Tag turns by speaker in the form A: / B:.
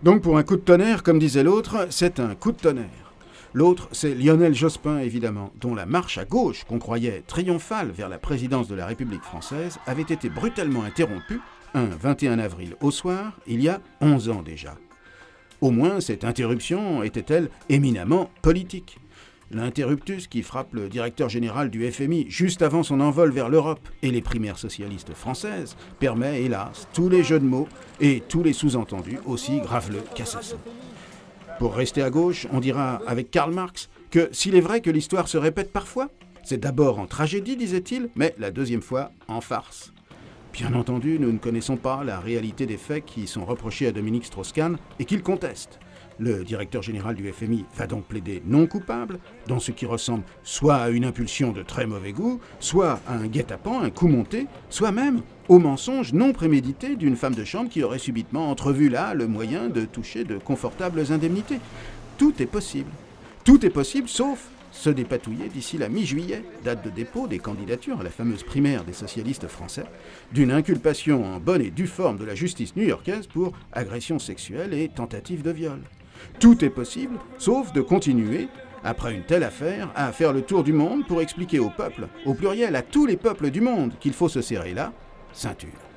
A: Donc pour un coup de tonnerre, comme disait l'autre, c'est un coup de tonnerre. L'autre, c'est Lionel Jospin, évidemment, dont la marche à gauche, qu'on croyait triomphale vers la présidence de la République française, avait été brutalement interrompue, un 21 avril au soir, il y a 11 ans déjà. Au moins, cette interruption était-elle éminemment politique. L'interruptus qui frappe le directeur général du FMI juste avant son envol vers l'Europe et les primaires socialistes françaises permet, hélas, tous les jeux de mots et tous les sous-entendus aussi graveleux qu'assassins. Pour rester à gauche, on dira avec Karl Marx que s'il est vrai que l'histoire se répète parfois, c'est d'abord en tragédie, disait-il, mais la deuxième fois en farce. Bien entendu, nous ne connaissons pas la réalité des faits qui sont reprochés à Dominique Strauss-Kahn et qu'il conteste. Le directeur général du FMI va donc plaider non coupable, dans ce qui ressemble soit à une impulsion de très mauvais goût, soit à un guet-apens, un coup monté, soit même au mensonge non prémédité d'une femme de chambre qui aurait subitement entrevu là le moyen de toucher de confortables indemnités. Tout est possible. Tout est possible, sauf se dépatouiller d'ici la mi-juillet, date de dépôt des candidatures à la fameuse primaire des socialistes français, d'une inculpation en bonne et due forme de la justice new-yorkaise pour agression sexuelle et tentative de viol. Tout est possible, sauf de continuer, après une telle affaire, à faire le tour du monde pour expliquer au peuple, au pluriel à tous les peuples du monde, qu'il faut se serrer la ceinture.